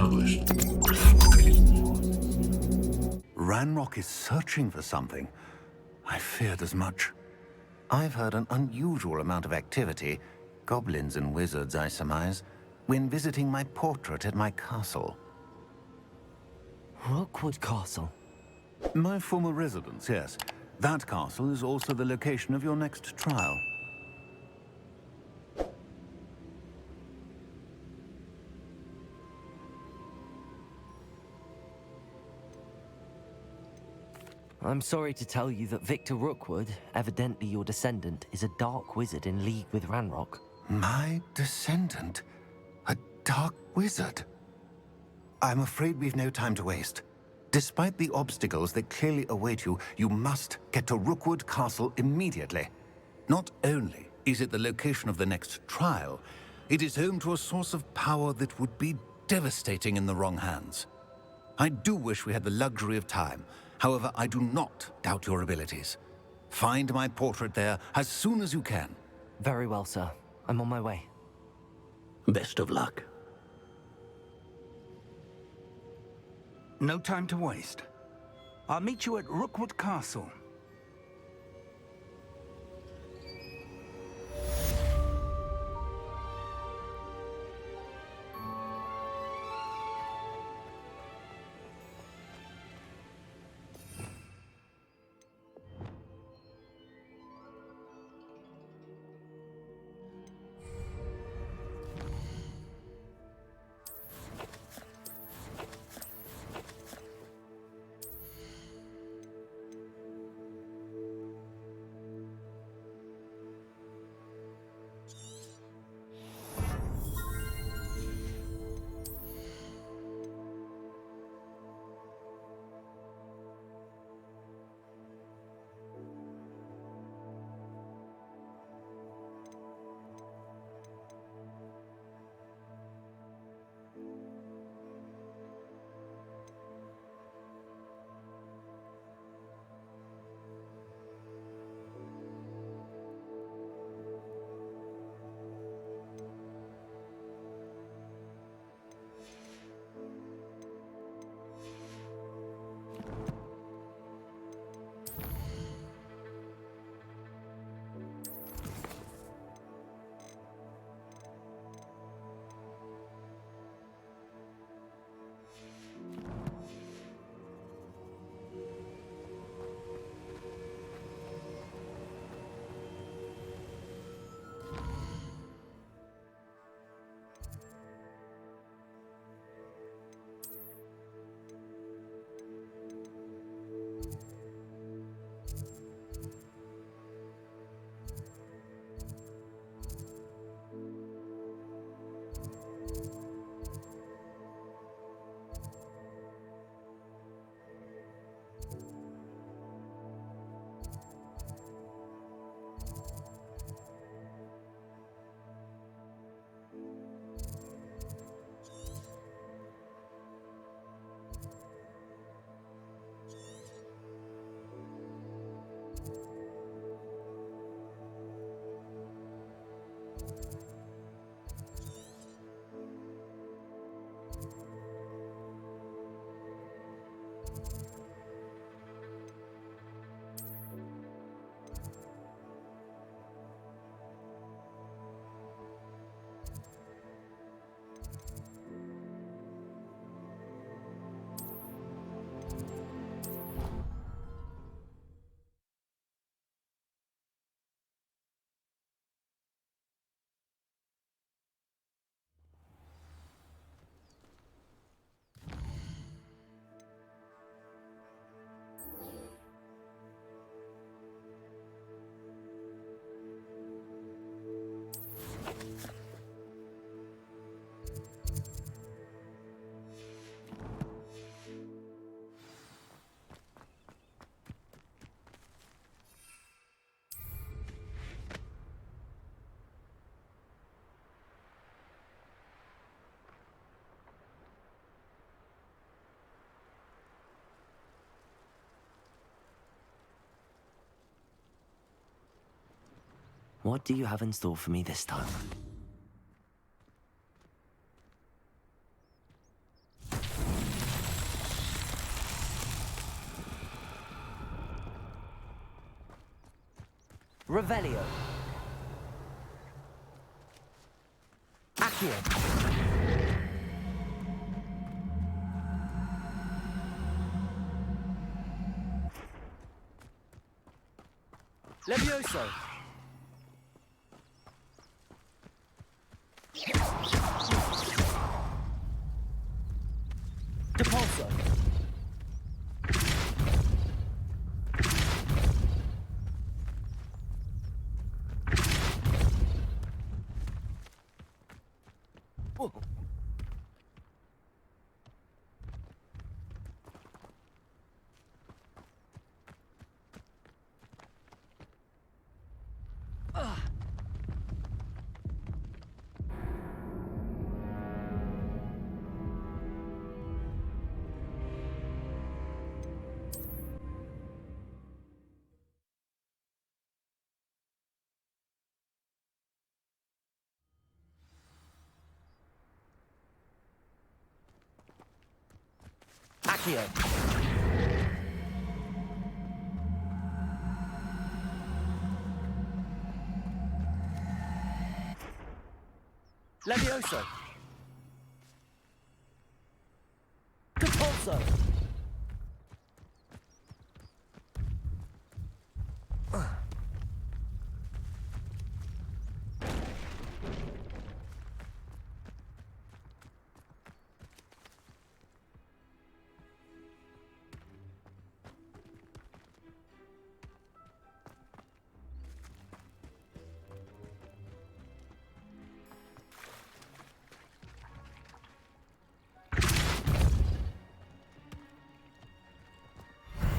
established. Ranrock is searching for something. I feared as much. I've heard an unusual amount of activity, goblins and wizards, I surmise, when visiting my portrait at my castle. Rookwood Castle? My former residence, yes. That castle is also the location of your next trial. I'm sorry to tell you that Victor Rookwood, evidently your descendant, is a dark wizard in league with Ranrock. My descendant? A dark wizard? I'm afraid we've no time to waste. Despite the obstacles that clearly await you, you must get to Rookwood Castle immediately. Not only is it the location of the next trial, it is home to a source of power that would be devastating in the wrong hands. I do wish we had the luxury of time. However, I do not doubt your abilities. Find my portrait there as soon as you can. Very well, sir. I'm on my way. Best of luck. No time to waste. I'll meet you at Rookwood Castle. What do you have in store for me this time? Revelio. Accio. Levioso. Depulso. Whoa. Accio. Levioso. Depulso.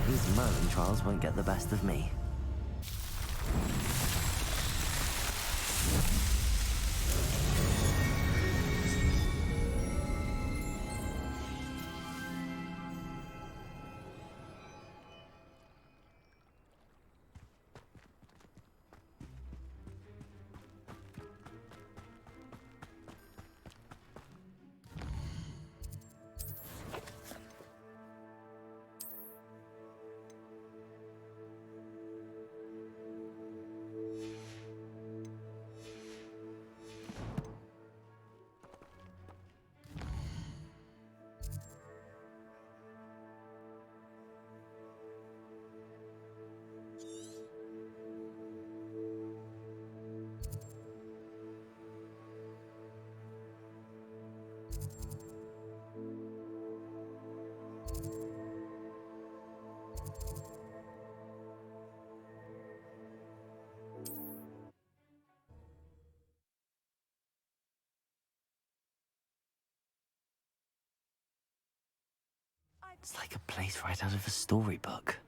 These Merlin trials won't get the best of me. It's like a place right out of a storybook.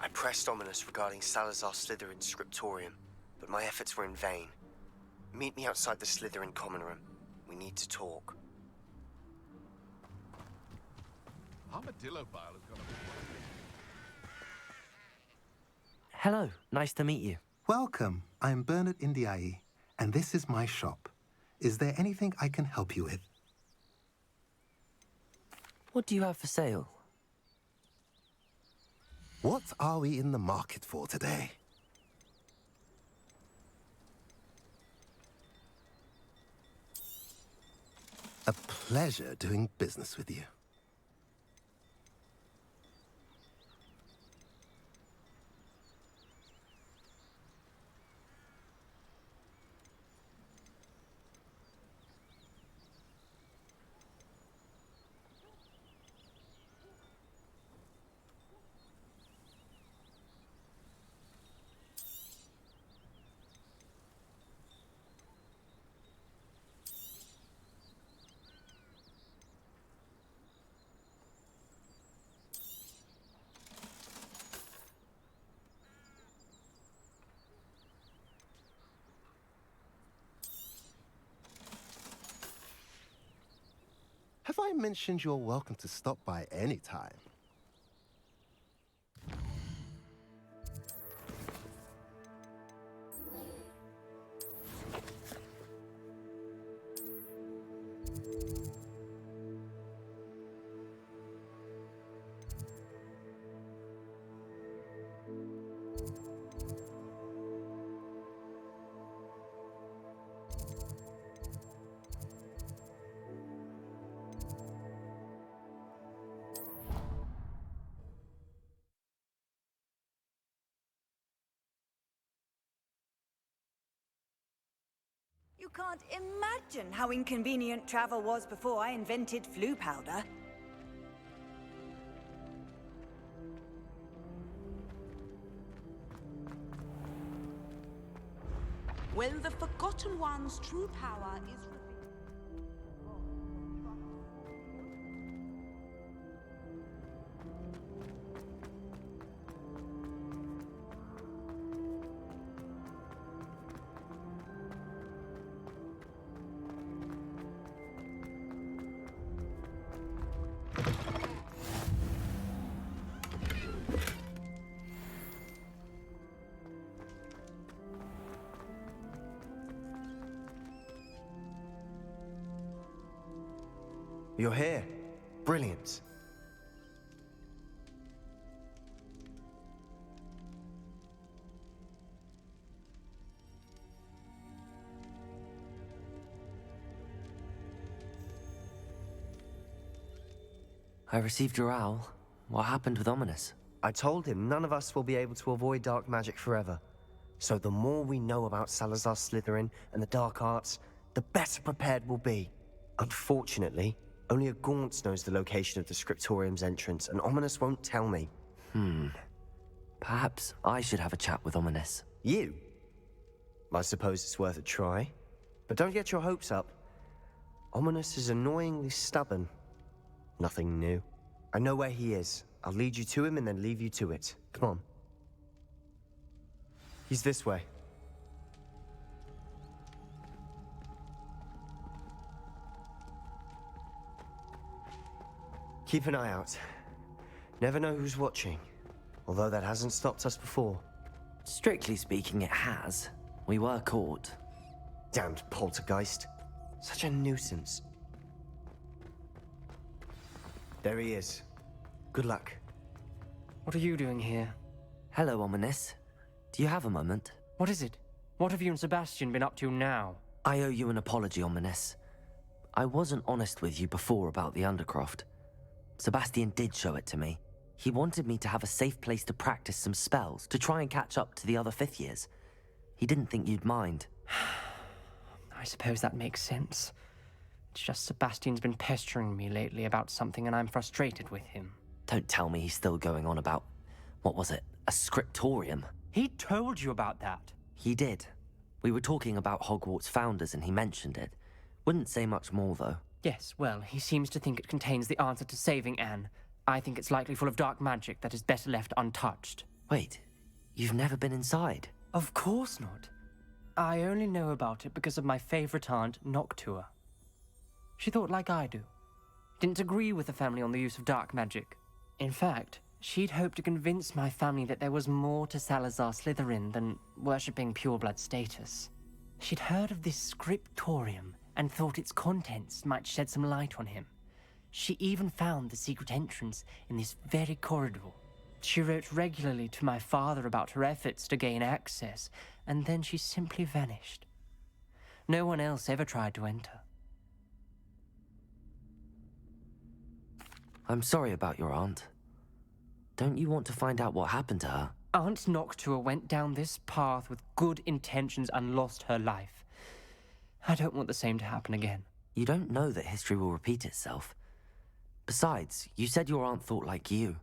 I pressed Ominous regarding Salazar Slytherin's scriptorium, but my efforts were in vain. Meet me outside the Slytherin common room. We need to talk. Armadillo Bile is gonna be... Hello, nice to meet you. Welcome. I'm Bernard Indiai, and this is my shop. Is there anything I can help you with? What do you have for sale? What are we in the market for today? A pleasure doing business with you. I mentioned you're welcome to stop by any time. You can't imagine how inconvenient travel was before I invented flu powder. When the Forgotten One's true power is revealed. You're here. Brilliant. I received your owl. What happened with Ominous? I told him none of us will be able to avoid dark magic forever. So the more we know about Salazar Slytherin and the dark arts, the better prepared we'll be. Unfortunately, only a Gaunt knows the location of the Scriptorium's entrance, and Ominous won't tell me. Perhaps I should have a chat with Ominous. You? I suppose it's worth a try. But don't get your hopes up. Ominous is annoyingly stubborn. Nothing new. I know where he is. I'll lead you to him and then leave you to it. Come on. He's this way. Keep an eye out. Never know who's watching. Although that hasn't stopped us before. Strictly speaking, it has. We were caught. Damned poltergeist. Such a nuisance. There he is. Good luck. What are you doing here? Hello, Ominous. Do you have a moment? What is it? What have you and Sebastian been up to now? I owe you an apology, Ominous. I wasn't honest with you before about the Undercroft. Sebastian did show it to me. He wanted me to have a safe place to practice some spells, to try and catch up to the other fifth years. He didn't think you'd mind. I suppose that makes sense. It's just Sebastian's been pestering me lately about something and I'm frustrated with him. Don't tell me he's still going on about, what was it, a scriptorium? He told you about that. He did. We were talking about Hogwarts founders and he mentioned it. Wouldn't say much more, though. Yes, well, he seems to think it contains the answer to saving Anne. I think it's likely full of dark magic that is better left untouched. Wait, you've never been inside? Of course not. I only know about it because of my favorite aunt, Noctua. She thought like I do. Didn't agree with the family on the use of dark magic. In fact, she'd hoped to convince my family that there was more to Salazar Slytherin than worshipping pureblood status. She'd heard of this scriptorium and thought its contents might shed some light on him. She even found the secret entrance in this very corridor. She wrote regularly to my father about her efforts to gain access, and then she simply vanished. No one else ever tried to enter. I'm sorry about your aunt. Don't you want to find out what happened to her? Aunt Noctua went down this path with good intentions and lost her life. I don't want the same to happen again. You don't know that history will repeat itself. Besides, you said your aunt thought like you.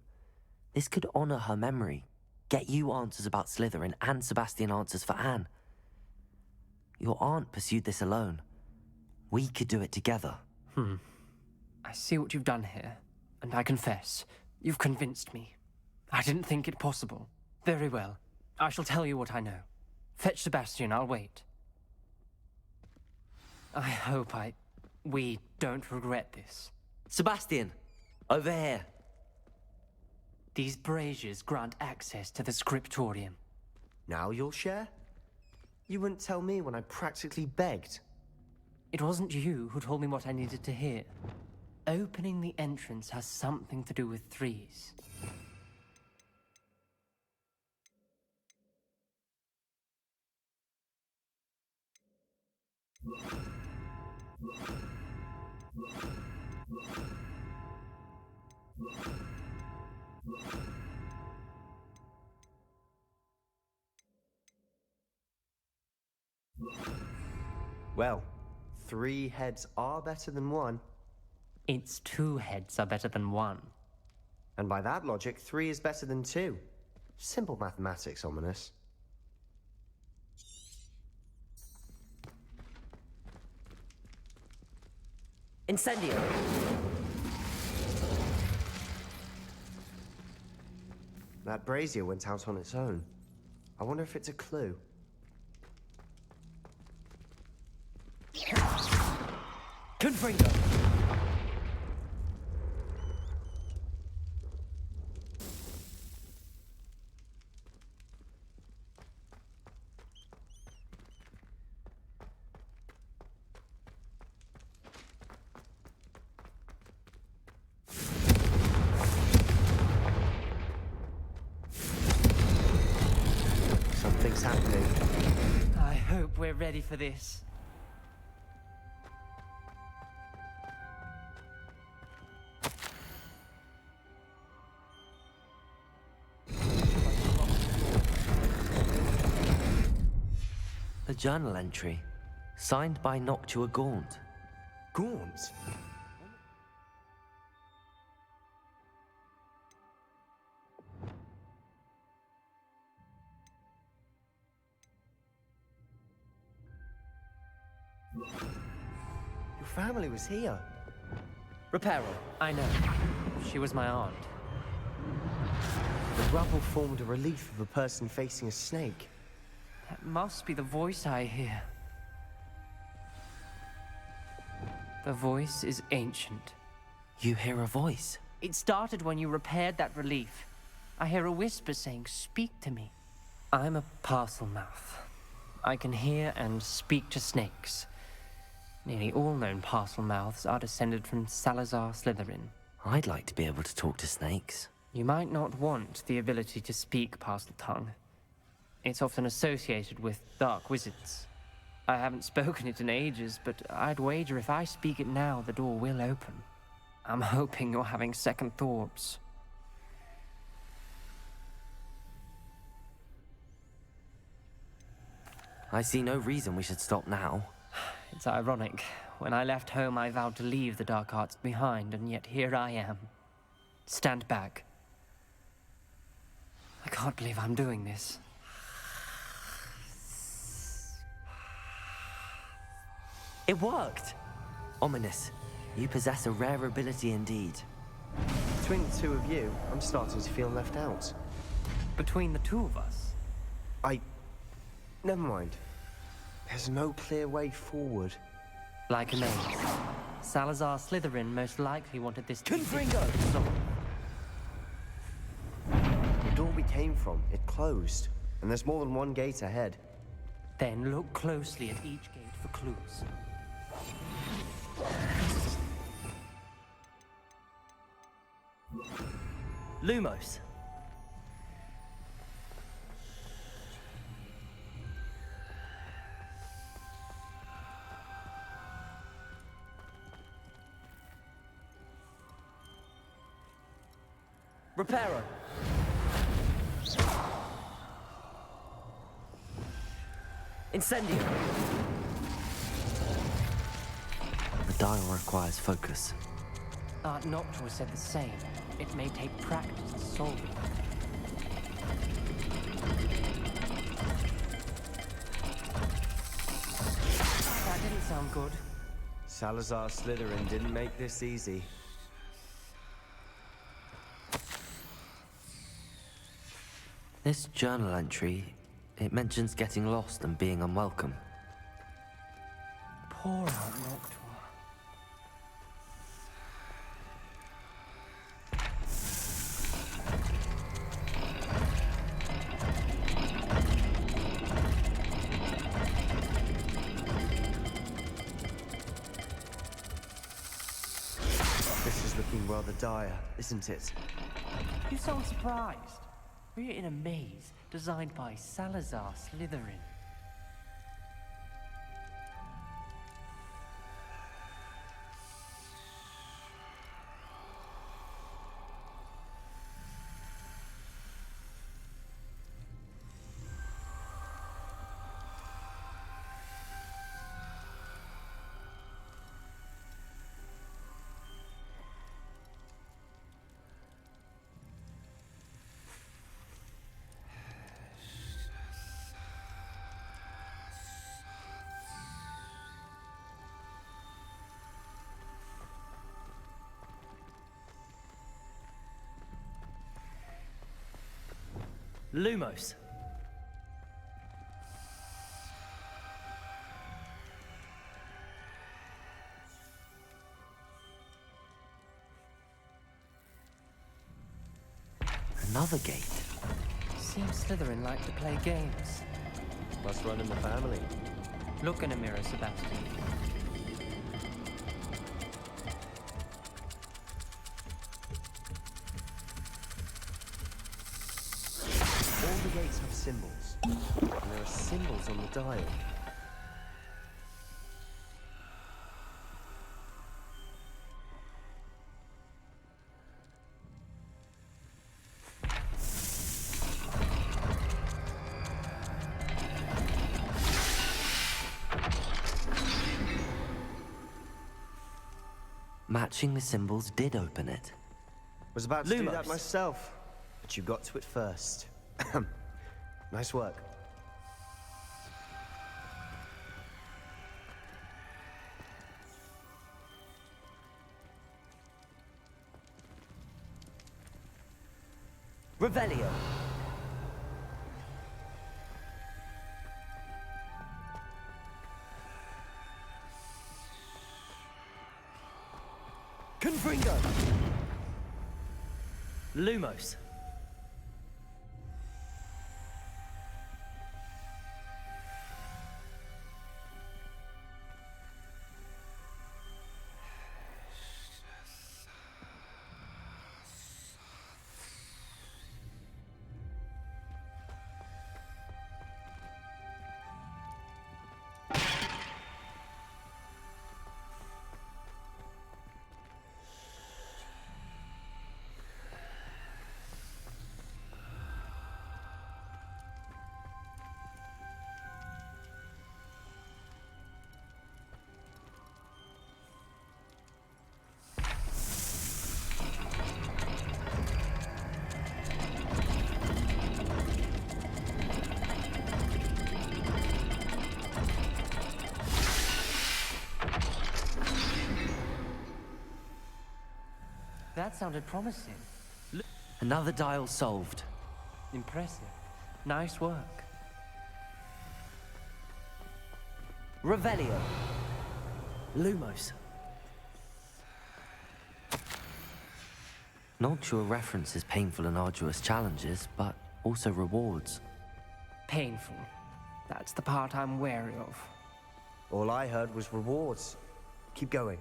This could honor her memory, get you answers about Slytherin and Sebastian answers for Anne. Your aunt pursued this alone. We could do it together. I see what you've done here, and I confess, you've convinced me. I didn't think it possible. Very well. I shall tell you what I know. Fetch Sebastian, I'll wait. I hope we don't regret this. Sebastian, over here. These braziers grant access to the scriptorium. Now you'll share? You wouldn't tell me when I practically begged. It wasn't you who told me what I needed to hear. Opening the entrance has something to do with threes. Well, 3 heads are better than 1. Its 2 heads are better than 1. And by that logic, 3 is better than 2. Simple mathematics, Ominous. Incendio! That brazier went out on its own. I wonder if it's a clue. Confringo! Something's happening. I hope we're ready for this. A journal entry, signed by Noctua Gaunt. Gaunt? Your family was here. Reparo. I know. She was my aunt. The rubble formed a relief of a person facing a snake. That must be the voice I hear. The voice is ancient. You hear a voice? It started when you repaired that relief. I hear a whisper saying, "Speak to me." I'm a parcel mouth. I can hear and speak to snakes. Nearly all known parcel mouths are descended from Salazar Slytherin. I'd like to be able to talk to snakes. You might not want the ability to speak parcel tongue. It's often associated with dark wizards. I haven't spoken it in ages, but I'd wager if I speak it now, the door will open. I'm hoping you're having second thoughts. I see no reason we should stop now. It's ironic. When I left home, I vowed to leave the dark arts behind, and yet here I am. Stand back. I can't believe I'm doing this. It worked! Ominous, you possess a rare ability indeed. Between the 2 of you, I'm starting to feel left out. Between the 2 of us? Never mind. There's no clear way forward. Like a maze. Salazar Slytherin most likely wanted this to Confringo! The door we came from, it closed. And there's more than one gate ahead. Then look closely at each gate for clues. Lumos! Reparo! Incendio! The dial requires focus. Aunt Noctua said the same. It may take practice to solve it. That didn't sound good. Salazar Slytherin didn't make this easy. This journal entry, it mentions getting lost and being unwelcome. Poor Aunt Noctua. dire, isn't it? You sound surprised. We're in a maze designed by Salazar Slytherin. Lumos. Another gate. Seems Slytherin like to play games. Must run in the family. Look in a mirror, Sebastian. All the gates have symbols, and there are symbols on the dial. Matching the symbols did open it. Was about to do that Lumos. myself, but you got to it first. Nice work. Revelio. Confringo! Lumos. That sounded promising. Another dial solved. Impressive. Nice work. Revelio. Lumos. Noctua references painful and arduous challenges, but also rewards. Painful. That's the part I'm wary of. All I heard was rewards. Keep going.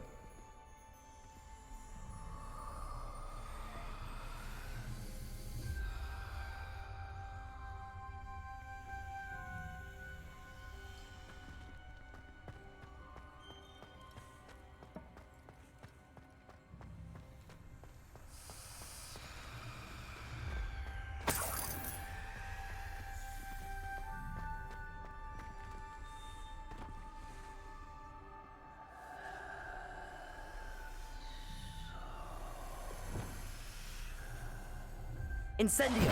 Incendio.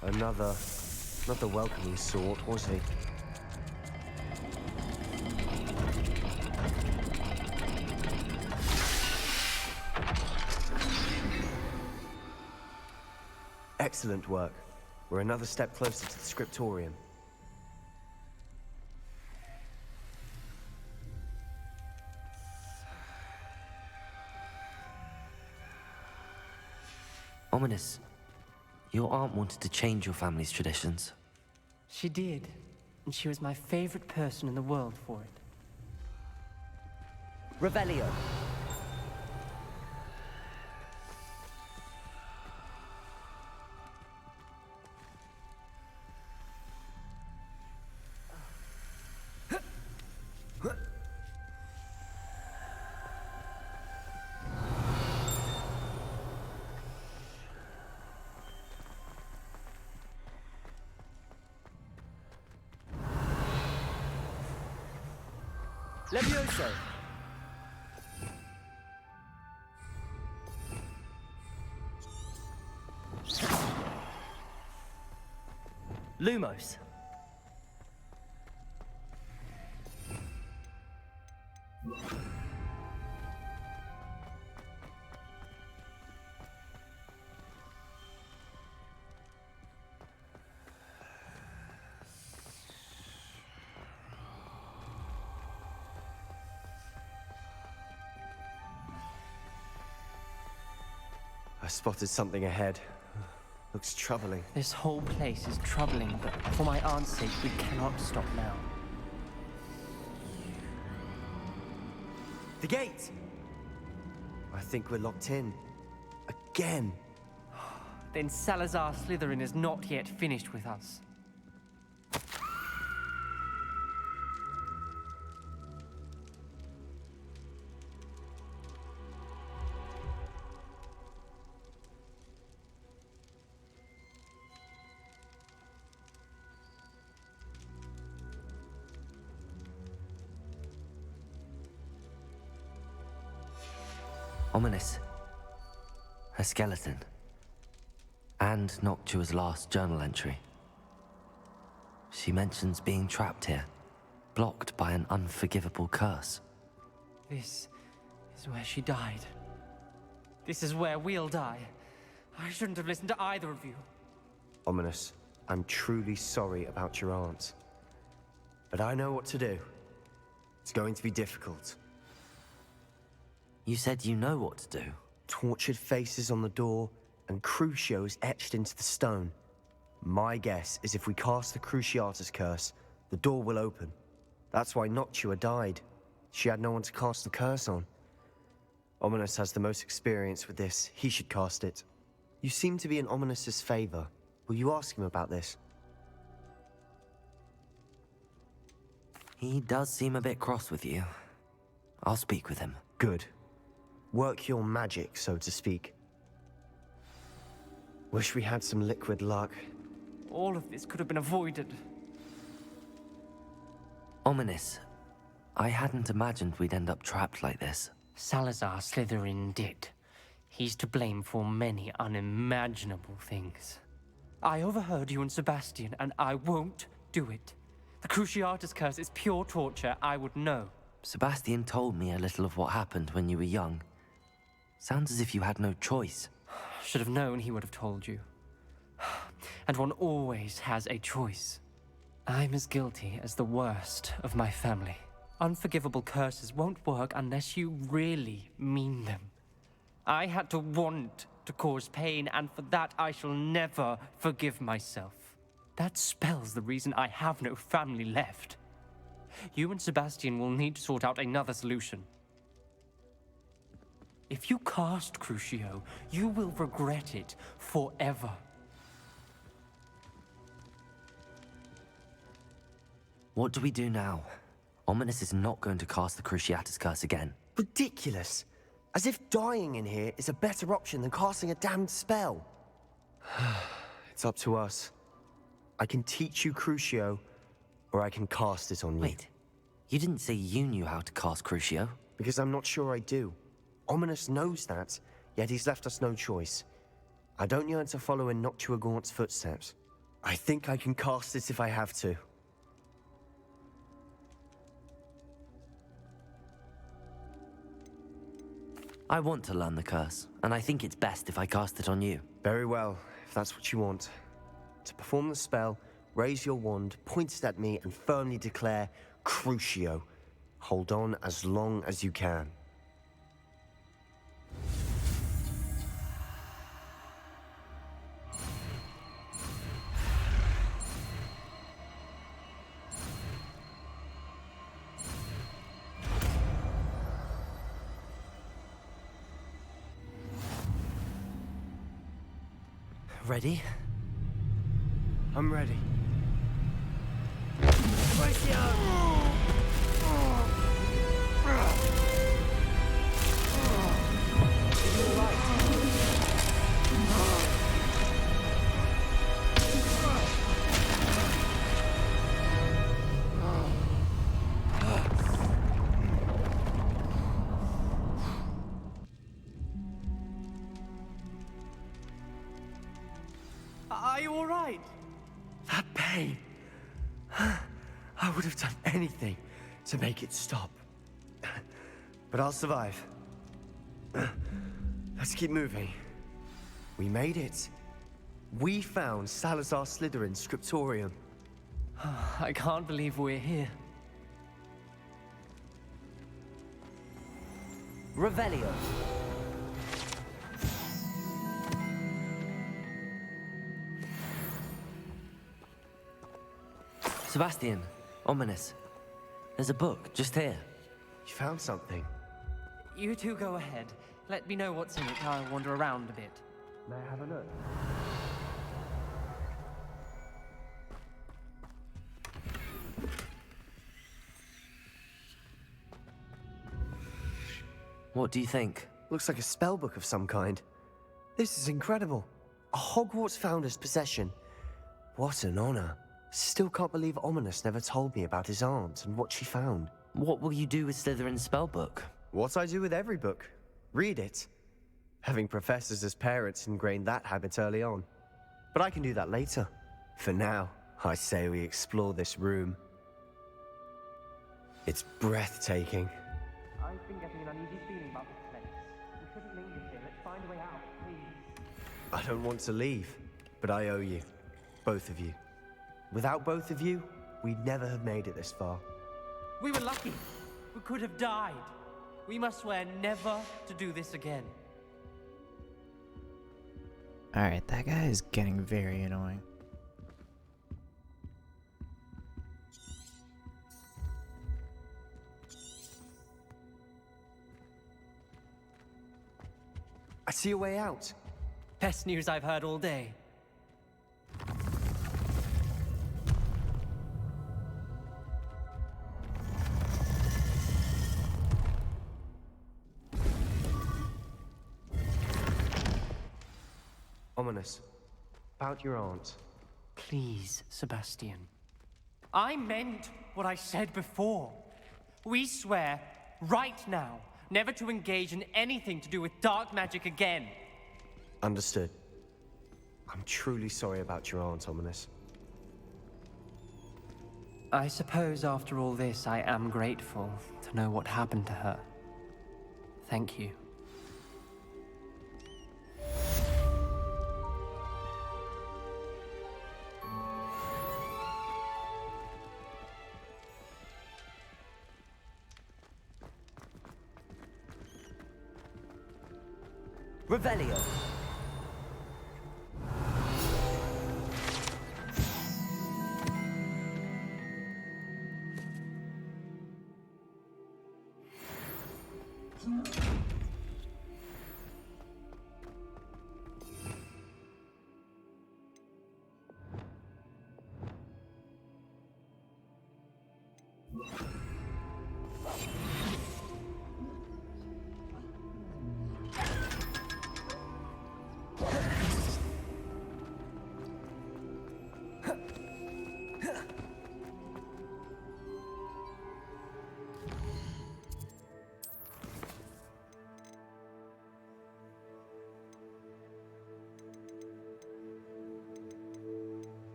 Another, not the welcoming sort, was he? Excellent work. We're another step closer to the scriptorium. Ominous. Your aunt wanted to change your family's traditions. She did. and she was my favorite person in the world for it. Revelio. Levioso! Lumos. I spotted something ahead. Looks troubling. This whole place is troubling, but for my aunt's sake, we cannot stop now. The gate! I think we're locked in. Again. Then Salazar Slytherin is not yet finished with us. Ominous. A skeleton. And Noctua's last journal entry. She mentions being trapped here, blocked by an unforgivable curse. This is where she died. This is where we'll die. I shouldn't have listened to either of you. Ominous, I'm truly sorry about your aunt. But I know what to do. It's going to be difficult. You said you know what to do. Tortured faces on the door and Crucios etched into the stone. My guess is if we cast the Cruciatus curse, the door will open. That's why Noctua died. She had no one to cast the curse on. Ominous has the most experience with this. He should cast it. You seem to be in Ominous's favor. Will you ask him about this? He does seem a bit cross with you. I'll speak with him. Good. Work your magic, so to speak. Wish we had some liquid luck. All of this could have been avoided. Ominous. I hadn't imagined we'd end up trapped like this. Salazar Slytherin did. He's to blame for many unimaginable things. I overheard you and Sebastian, and I won't do it. The Cruciatus curse is pure torture. I would know. Sebastian told me a little of what happened when you were young. Sounds as if you had no choice. Should have known he would have told you. And one always has a choice. I'm as guilty as the worst of my family. Unforgivable curses won't work unless you really mean them. I had to want to cause pain, and for that I shall never forgive myself. That spells the reason I have no family left. You and Sebastian will need to sort out another solution. If you cast Crucio, you will regret it forever. What do we do now? Ominous is not going to cast the Cruciatus curse again. Ridiculous. As if dying in here is a better option than casting a damned spell. It's up to us. I can teach you Crucio, or I can cast it on you. Wait, you didn't say you knew how to cast Crucio? Because I'm not sure I do. Ominous knows that, yet he's left us no choice. I don't yearn to follow in Noctua Gaunt's footsteps. I think I can cast it if I have to. I want to learn the curse, and I think it's best if I cast it on you. Very well, if that's what you want. To perform the spell, raise your wand, point it at me, and firmly declare, Crucio. Hold on as long as you can. Ready? I'm ready. Are you all right? That pain. I would have done anything to make it stop. But I'll survive. Let's keep moving. We made it. We found Salazar Slytherin's scriptorium. I can't believe we're here. Revelio. Sebastian, ominous. There's a book just here. You found something. You two go ahead. Let me know what's in it. I'll wander around a bit. May I have a look? What do you think? Looks like a spellbook of some kind. This is incredible. A Hogwarts founder's possession. What an honor. Still can't believe Ominous never told me about his aunt and what she found. What will you do with Slytherin's spellbook? What I do with every book. Read it. Having professors as parents ingrained that habit early on. But I can do that later. For now, I say we explore this room. It's breathtaking. I've been getting an uneasy feeling about this place. We shouldn't linger here. Let's find a way out, please. I don't want to leave, but I owe you. Both of you. Without both of you, we'd never have made it this far. We were lucky. We could have died. We must swear never to do this again. Alright, that guy is getting very annoying. I see a way out. Best news I've heard all day. Ominous. About your aunt. Please, Sebastian. I meant what I said before. We swear, right now, never to engage in anything to do with dark magic again. Understood. I'm truly sorry about your aunt, Ominous. I suppose after all this, I am grateful to know what happened to her. Thank you. Revelio.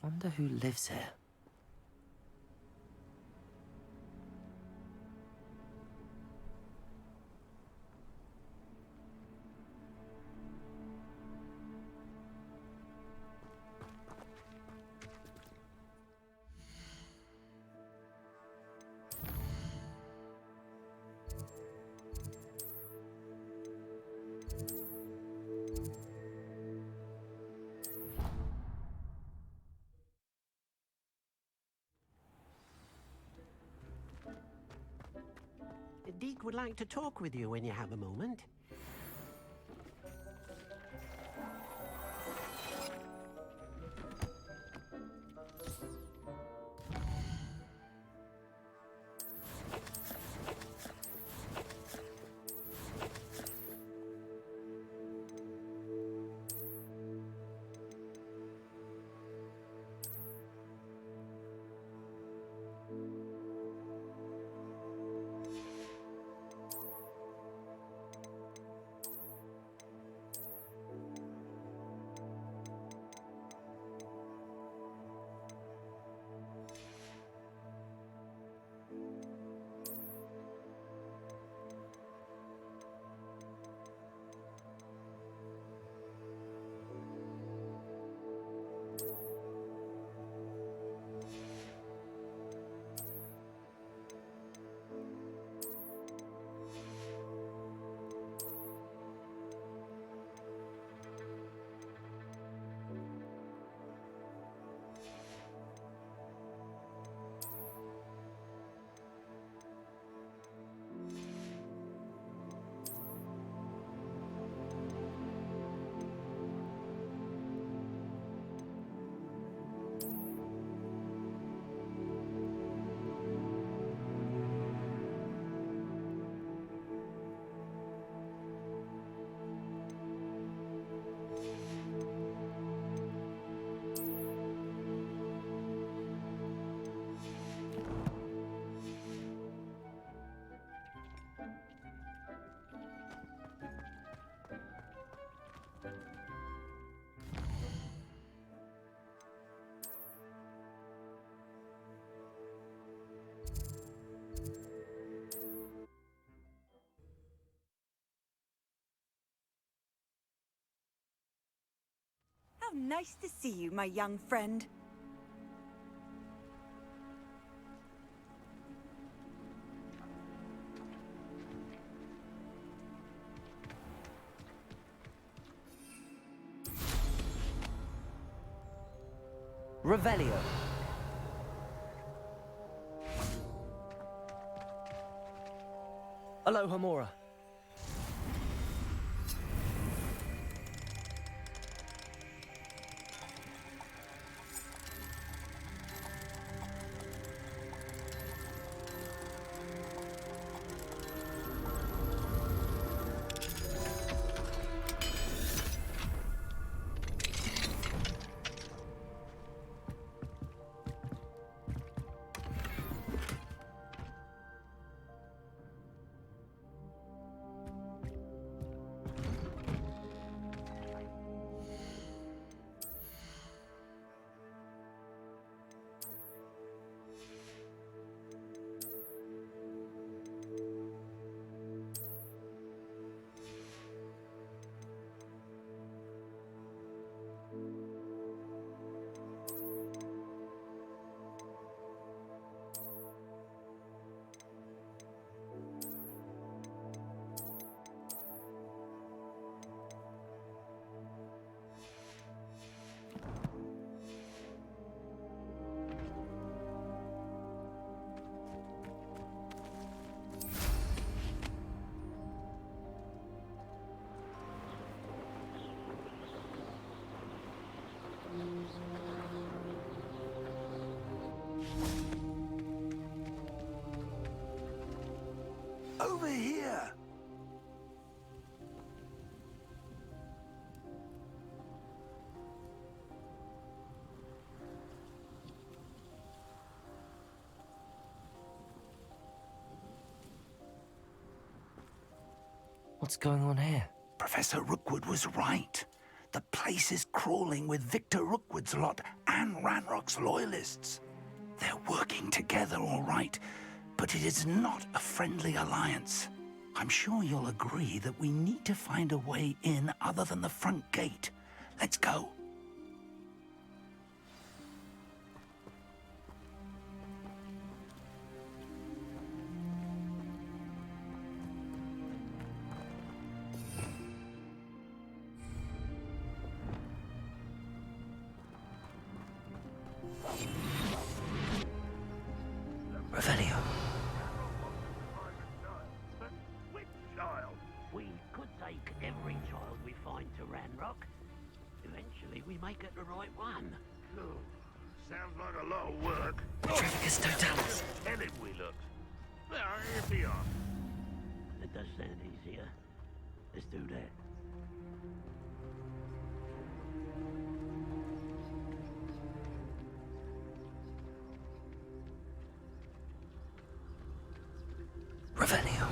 Wonder who lives here. would like to talk with you when you have a moment. How nice to see you, my young friend. Revelio. Alohomora. Over here! What's going on here? Professor Rookwood was right. The place is crawling with Victor Rookwood's lot and Ranrock's loyalists. They're working together, all right, but it is not a friendly alliance. I'm sure you'll agree that we need to find a way in other than the front gate. Let's go. Revelio. mum. Sounds like a lot of work. Petrificus totalis. Hell if we look. Well, here we are. It does sound easier. Let's do that. Revelio.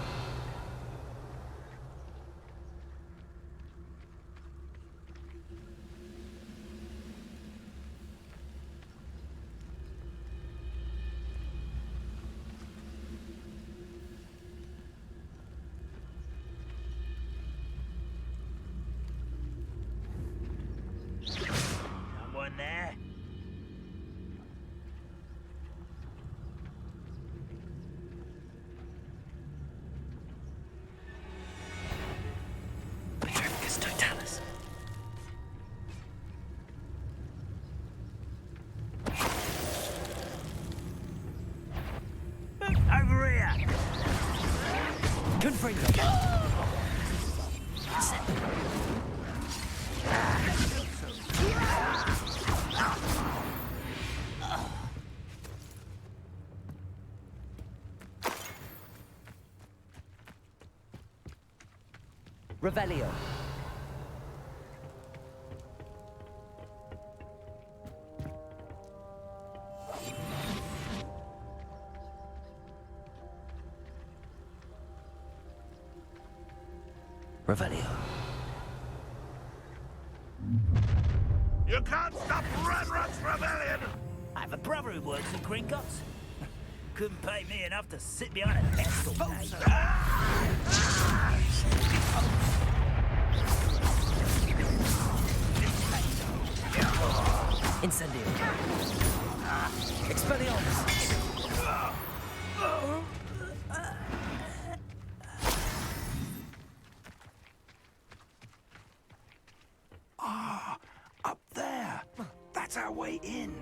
Someone there? Petrificus totalis. Over here! Confringo. Revelio. Revelio. You can't stop Ranrock's rebellion! I have a brother who works at Gringotts. Couldn't pay me enough to sit behind a desk all day. Incendio. Expelliarmus. Up there. That's our way in.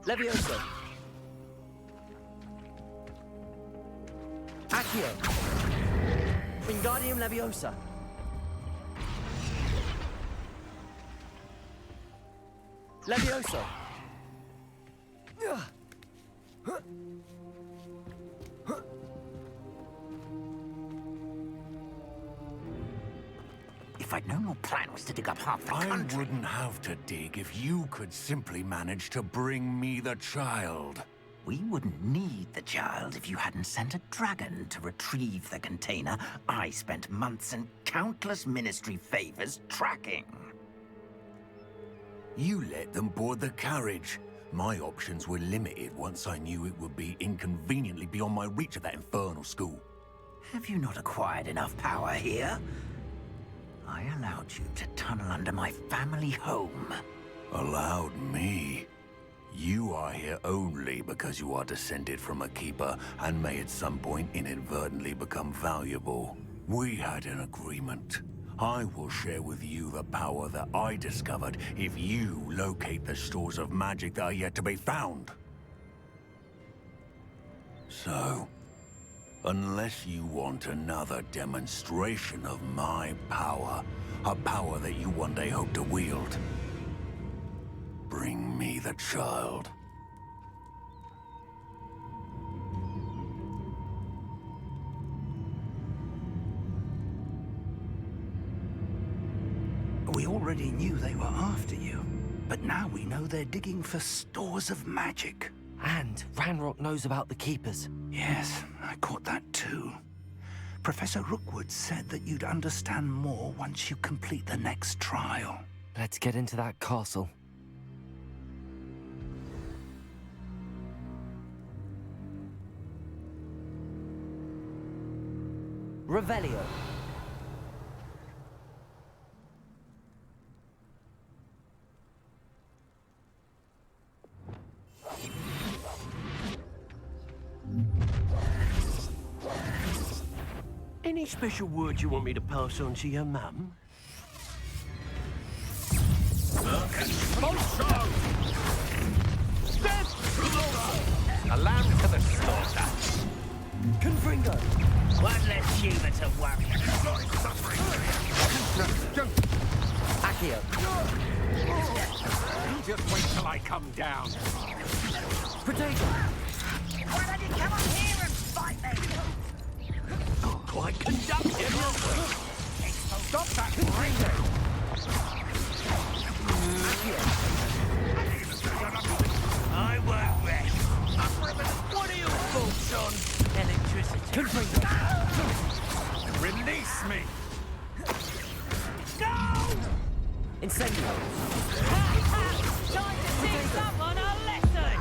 Levioso. Accio. Wingardium Leviosa. Levioso. If I'd known your plan was to dig up half the I country... wouldn't have to dig if you could simply manage to bring me the child. We wouldn't need the child if you hadn't sent a dragon to retrieve the container I spent months and countless ministry favors tracking. You let them board the carriage. My options were limited once I knew it would be inconveniently beyond my reach at that infernal school. Have you not acquired enough power here? I allowed you to tunnel under my family home. Allowed me? You are here only because you are descended from a keeper and may at some point inadvertently become valuable. We had an agreement. I will share with you the power that I discovered if you locate the stores of magic that are yet to be found. So, unless you want another demonstration of my power, a power that you one day hope to wield, bring me the child. We already knew they were after you, but now we know they're digging for stores of magic. And Ranrock knows about the Keepers. Yes, I caught that too. Professor Rookwood said that you'd understand more once you complete the next trial. Let's get into that castle. Revelio. Any special words you want me to pass on to your mum? Step to the lamb to the slaughter. Confringo! One less human to worry. Enjoy suffering. Accio! You just wait till I come down. Potato! Why don't you come on here and fight me? Quite conductive, aren't we? Stop that ringing! I won't rest. What are your thoughts on electricity? Confringo! Release me! No! Incendio! Time to teach someone a lesson!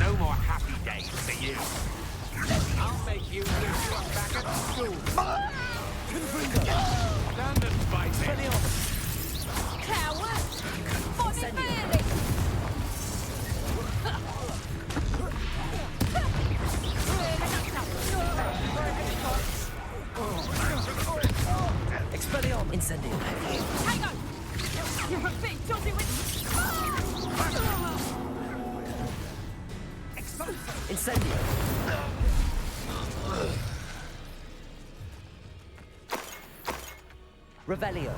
No more happy days for you. I'll make you wish you were back at school. Confringo! Stand and fight me. Coward! Fight me fairly! Expelliarmus! Incendio! Hang on! You're a big dodgy with... Incendio! Revelio!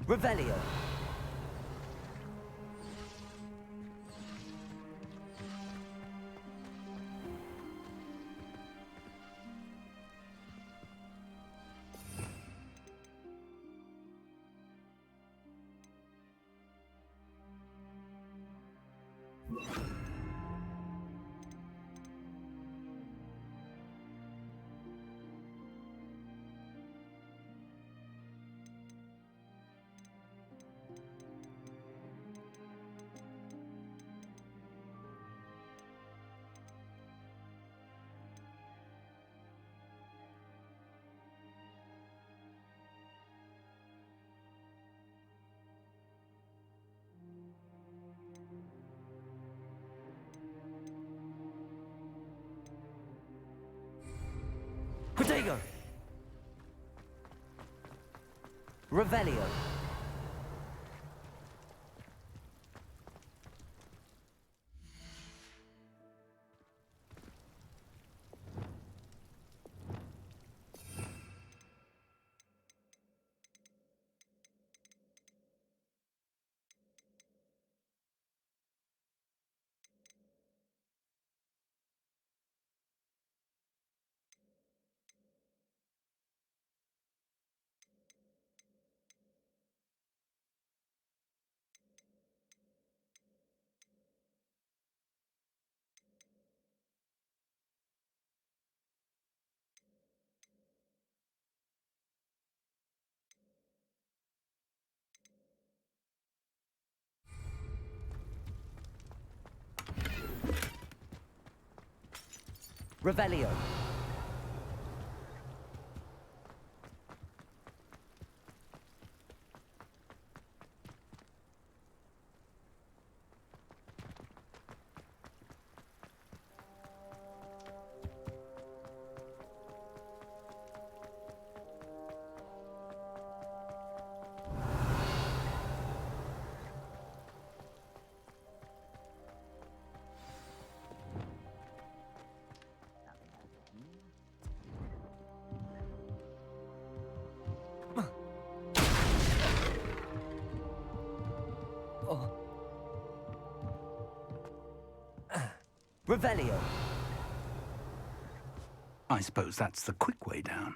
Revelio! Protego! Revelio! Revelio! Revelio! I suppose that's the quick way down.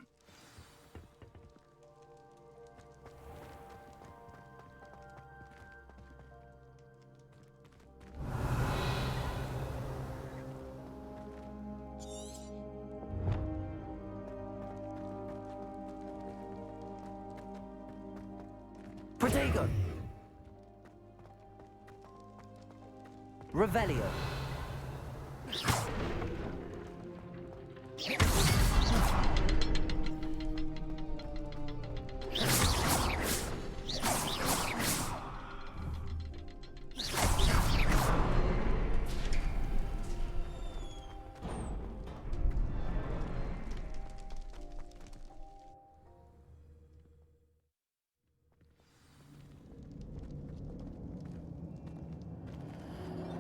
Protego! Revelio.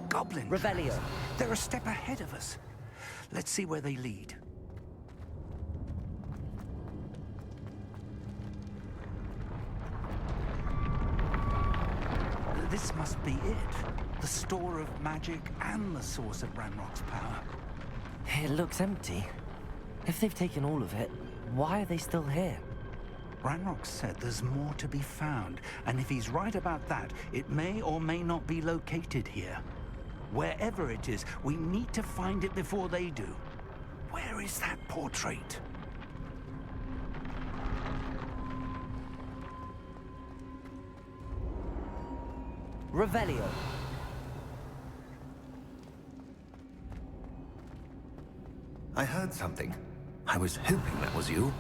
Goblins! Revelio. They're a step ahead of us. Let's see where they lead. This must be it. The store of magic and the source of Ranrock's power. It looks empty. If they've taken all of it, why are they still here? Ranrock said there's more to be found, and if he's right about that, it may or may not be located here. Wherever it is, we need to find it before they do. Where is that portrait? Revelio. I heard something. I was hoping that was you.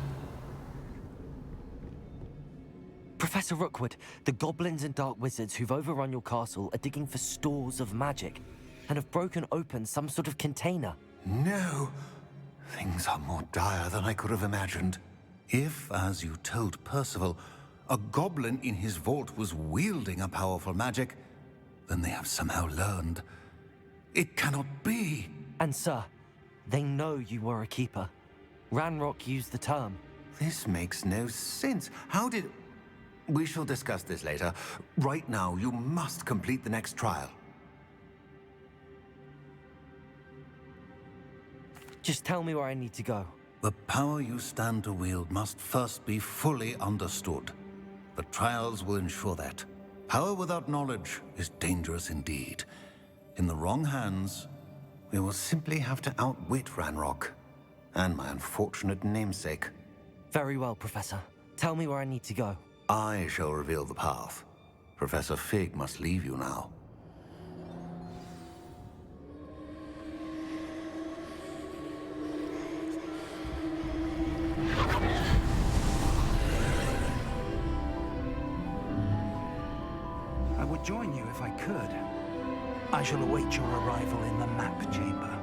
Professor Rookwood, the goblins and dark wizards who've overrun your castle are digging for stores of magic and have broken open some sort of container. No. Things are more dire than I could have imagined. If, as you told Percival, a goblin in his vault was wielding a powerful magic, then they have somehow learned. It cannot be. And sir, they know you were a keeper. Ranrock used the term. This makes no sense. How did... We shall discuss this later. Right now, you must complete the next trial. Just tell me where I need to go. The power you stand to wield must first be fully understood. The trials will ensure that. Power without knowledge is dangerous indeed. In the wrong hands, we will simply have to outwit Ranrock and my unfortunate namesake. Very well, Professor. Tell me where I need to go. I shall reveal the path. Professor Fig must leave you now. I would join you if I could. I shall await your arrival in the map chamber.